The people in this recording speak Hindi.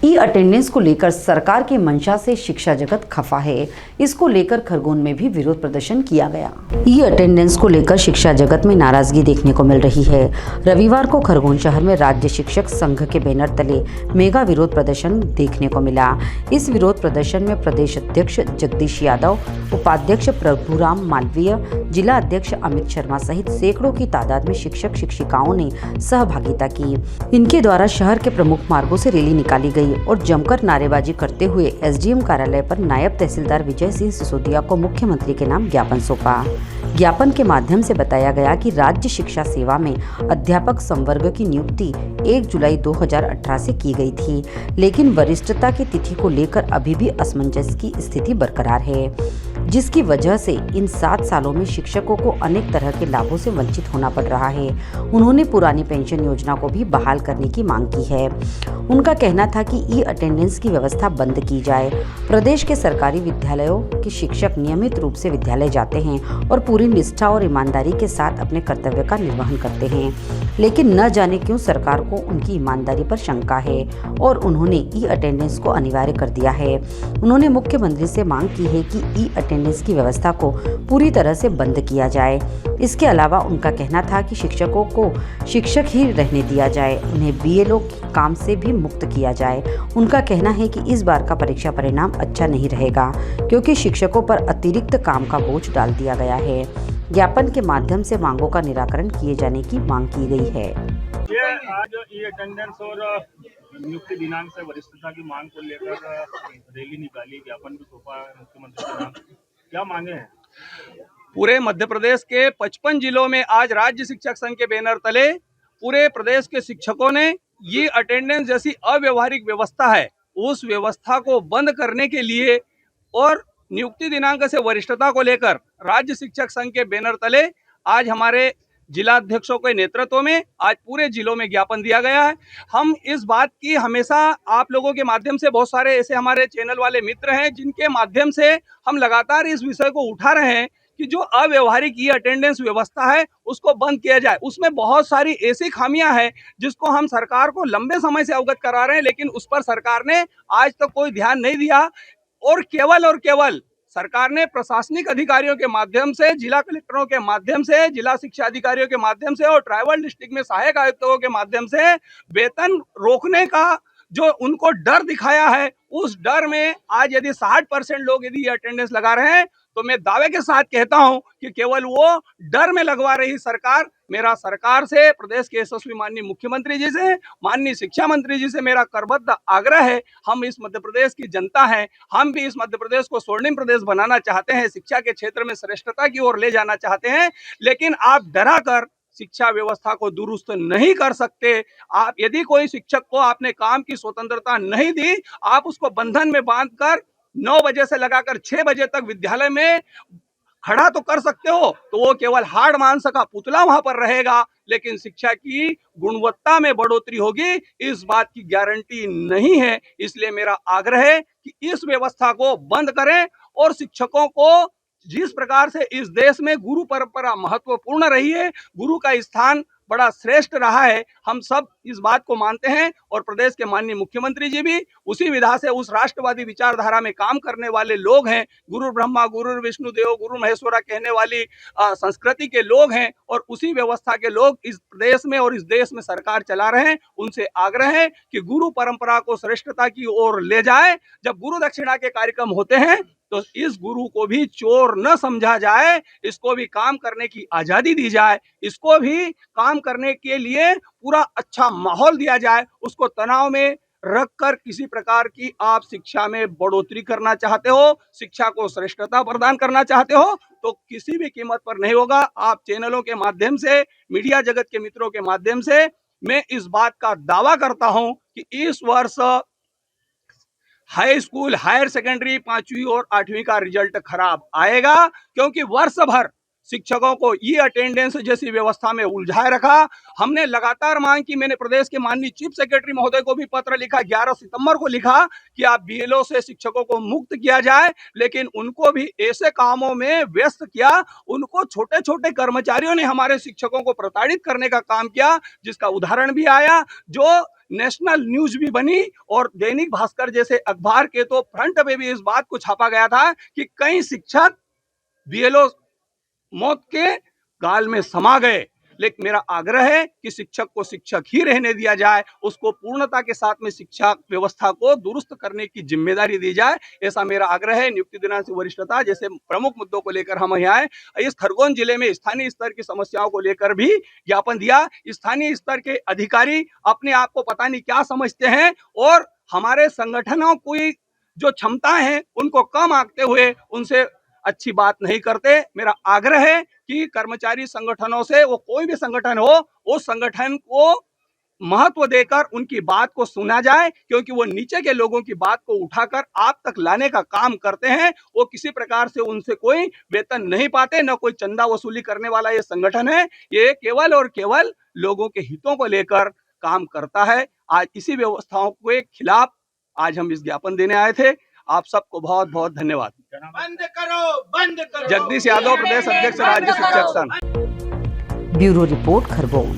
ई अटेंडेंस को लेकर सरकार की मंशा से शिक्षा जगत खफा है। इसको लेकर खरगोन में भी विरोध प्रदर्शन किया गया। ई अटेंडेंस को लेकर शिक्षा जगत में नाराजगी देखने को मिल रही है। रविवार को खरगोन शहर में राज्य शिक्षक संघ के बैनर तले मेगा विरोध प्रदर्शन देखने को मिला। इस विरोध प्रदर्शन में प्रदेश अध्यक्ष जगदीश यादव, उपाध्यक्ष प्रभुराम मालवीय, जिला अध्यक्ष अमित शर्मा सहित सैकड़ों की तादाद में शिक्षक शिक्षिकाओं ने सहभागिता की। इनके द्वारा शहर के प्रमुख मार्गों से रैली निकाली गई और जमकर नारेबाजी करते हुए एसडीएम कार्यालय पर नायब तहसीलदार विजय सिंह सिसोदिया को मुख्यमंत्री के नाम ज्ञापन सौंपा। ज्ञापन के माध्यम से बताया गया कि राज्य शिक्षा सेवा में अध्यापक संवर्ग की नियुक्ति 1 जुलाई 2018 से की गई थी, लेकिन वरिष्ठता की तिथि को लेकर अभी भी असमंजस की स्थिति बरकरार है, जिसकी वजह से इन 7 सालों में शिक्षकों को अनेक तरह के लाभों से वंचित होना पड़ रहा है। उन्होंने पुरानी पेंशन योजना को भी बहाल करने की मांग की है। उनका कहना था कि ई अटेंडेंस की व्यवस्था बंद की जाए। प्रदेश के सरकारी विद्यालयों के शिक्षक नियमित रूप से विद्यालय जाते हैं और पूरी निष्ठा और ईमानदारी के साथ अपने कर्तव्य का निर्वहन करते हैं, लेकिन न जाने क्यों सरकार को उनकी ईमानदारी पर शंका है और उन्होंने ई अटेंडेंस को अनिवार्य कर दिया है। उन्होंने मुख्यमंत्री से मांग की है कि ई अटेंडेंस की व्यवस्था को पूरी तरह से बंद किया जाए। इसके अलावा उनका कहना था कि शिक्षकों को शिक्षक ही रहने दिया जाए, उन्हें बीएलओ काम से भी मुक्त किया जाए। उनका कहना है कि इस बार का परीक्षा परिणाम अच्छा नहीं रहेगा, क्योंकि शिक्षकों पर अतिरिक्त काम का बोझ डाल दिया गया है। ज्ञापन के माध्यम से मांगों का निराकरण किए जाने की मांग की गई है। ये आज ई अटेंडेंस और नियुक्ति दिनांक से वरिष्ठता की मांग को लेकर रैली निकाली, ज्ञापन भी सौंपा मुख्यमंत्री के नाम। क्या मांगे हैं? पूरे मध्य प्रदेश के 55 जिलों में आज राज्य शिक्षक संघ के बैनर तले पूरे प्रदेश के शिक्षकों ने ये अटेंडेंस जैसी अव्यवहारिक व्यवस्था है, उस व्यवस्था को बंद करने के लिए और नियुक्ति दिनांक से वरिष्ठता को लेकर राज्य शिक्षक संघ के बैनर तले आज हमारे जिला अध्यक्षों के नेतृत्व में आज पूरे जिलों में ज्ञापन दिया गया है। हम इस बात की हमेशा आप लोगों के माध्यम से, बहुत सारे ऐसे हमारे चैनल वाले मित्र हैं जिनके माध्यम से हम लगातार इस विषय को उठा रहे हैं कि जो अव्यवहारिक ई अटेंडेंस व्यवस्था है उसको बंद किया जाए। उसमें बहुत सारी ऐसी खामियां हैं जिसको हम सरकार को लंबे समय से अवगत करा रहे हैं, लेकिन उस पर सरकार ने आज तक कोई ध्यान नहीं दिया और केवल सरकार ने प्रशासनिक अधिकारियों के माध्यम से, जिला कलेक्टरों के माध्यम से, जिला शिक्षा अधिकारियों के माध्यम से और ट्राइबल डिस्ट्रिक्ट में सहायक आयुक्तों के माध्यम से वेतन रोकने का जो उनको डर दिखाया है, उस डर में आज यदि 60% लोग यदि अटेंडेंस लगा रहे हैं तो मैं दावे के साथ कहता हूं कि केवल वो डर में लगवा रही सरकार। मेरा सरकार से, प्रदेश के यशस्वी माननीय मुख्यमंत्री जी से, माननीय शिक्षा मंत्री जी से मेरा करबद्ध आग्रह है, हम इस मध्य प्रदेश की जनता हैं, हम भी इस मध्य प्रदेश को स्वर्णिम प्रदेश बनाना चाहते हैं, शिक्षा के क्षेत्र में श्रेष्ठता की ओर ले जाना चाहते हैं, लेकिन आप डरा कर शिक्षा व्यवस्था को दुरुस्त नहीं कर सकते। आप यदि कोई शिक्षक को आपने काम की स्वतंत्रता नहीं दी, आप उसको बंधन में बांधकर 9 बजे से लगाकर 6 बजे तक विद्यालय में खड़ा तो कर सकते हो, तो वो केवल हार्ड मांस का पुतला वहां पर रहेगा, लेकिन शिक्षा की गुणवत्ता में बढ़ोतरी होगी, इस बात की गारंटी नहीं है। इसलिए मेरा आग्रह है कि इस व्यवस्था को बंद करें और शिक्षकों को, जिस प्रकार से इस देश में गुरु परंपरा महत्वपूर्ण रही है, गुरु का स्थान बड़ा श्रेष्ठ रहा है, हम सब इस बात को मानते हैं और प्रदेश के माननीय मुख्यमंत्री जी भी उसी विधा से, उस राष्ट्रवादी विचारधारा में काम करने वाले लोग हैं। गुरु ब्रह्मा गुरु विष्णु देव गुरु महेश्वरा कहने वाली संस्कृति के लोग हैं और उसी व्यवस्था के लोग इस प्रदेश में और इस देश में सरकार चला रहे हैं। उनसे आग्रह है कि गुरु परंपरा को श्रेष्ठता की ओर ले जाए। जब गुरु दक्षिणा के कार्यक्रम होते हैं तो इस गुरु को भी चोर न समझा जाए, इसको भी काम करने की आजादी दी जाए, इसको भी काम करने के लिए पूरा अच्छा माहौल दिया जाए। उसको तनाव में रखकर किसी प्रकार की आप शिक्षा में बढ़ोतरी करना चाहते हो, शिक्षा को श्रेष्ठता प्रदान करना चाहते हो, तो किसी भी कीमत पर नहीं होगा। आप चैनलों के माध्यम से, मीडिया जगत के मित्रों के माध्यम से मैं इस बात का दावा करता हूं कि इस वर्ष हाई स्कूल, हायर सेकेंडरी 5वीं और 8वीं का रिजल्ट खराब आएगा, क्योंकि वर्ष भर शिक्षकों को ये अटेंडेंस जैसी व्यवस्था में उलझाए रखा। हमने लगातार मांग की, मैंने प्रदेश के माननीय चीफ सेक्रेटरी महोदय को भी पत्र लिखा, 11 सितंबर को लिखा कि आप बीएलओ से शिक्षकों को मुक्त किया जाए, लेकिन उनको भी ऐसे कामों में व्यस्त किया, उनको छोटे छोटे कर्मचारियों ने हमारे शिक्षकों को प्रताड़ित करने का काम किया, जिसका उदाहरण भी आया। जो नेशनल न्यूज भी बनी और दैनिक भास्कर जैसे अखबार के तो फ्रंट पे भी इस बात को छापा गया था कि कई शिक्षक बीएलओ मौत के गाल में समा गए। लेकिन मेरा आग्रह है कि शिक्षक को शिक्षक ही रहने दिया जाए, उसको पूर्णता के साथ में शिक्षा व्यवस्था को दुरुस्त करने की जिम्मेदारी दी जाए, ऐसा मेरा आग्रह है। नियुक्ति दिनांक से वरिष्ठता जैसे प्रमुख मुद्दों को लेकर हम यहाँ आए। इस खरगोन जिले में स्थानीय स्तर की समस्याओं को लेकर भी ज्ञापन दिया। स्थानीय स्तर के अधिकारी अपने आप को पता नहीं क्या समझते हैं और हमारे संगठनों की जो क्षमताएं हैं उनको कम आंकते हुए उनसे अच्छी बात नहीं करते। मेरा आग्रह है कि कर्मचारी संगठनों से, वो कोई भी संगठन हो, उस संगठन को महत्व देकर उनकी बात को सुना जाए, क्योंकि वो नीचे के लोगों की बात को उठाकर आप तक लाने का काम करते हैं। वो किसी प्रकार से उनसे कोई वेतन नहीं पाते, न कोई चंदा वसूली करने वाला ये संगठन है। ये केवल और केवल लोगों के हितों को लेकर काम करता है। आज इसी व्यवस्थाओं के खिलाफ आज हम इस ज्ञापन देने आए थे। आप सबको बहुत बहुत धन्यवाद। बंद करो, बंद करो। जगदीश यादव, प्रदेश अध्यक्ष राज्य शिक्षक संघ। Bureau report Khargone.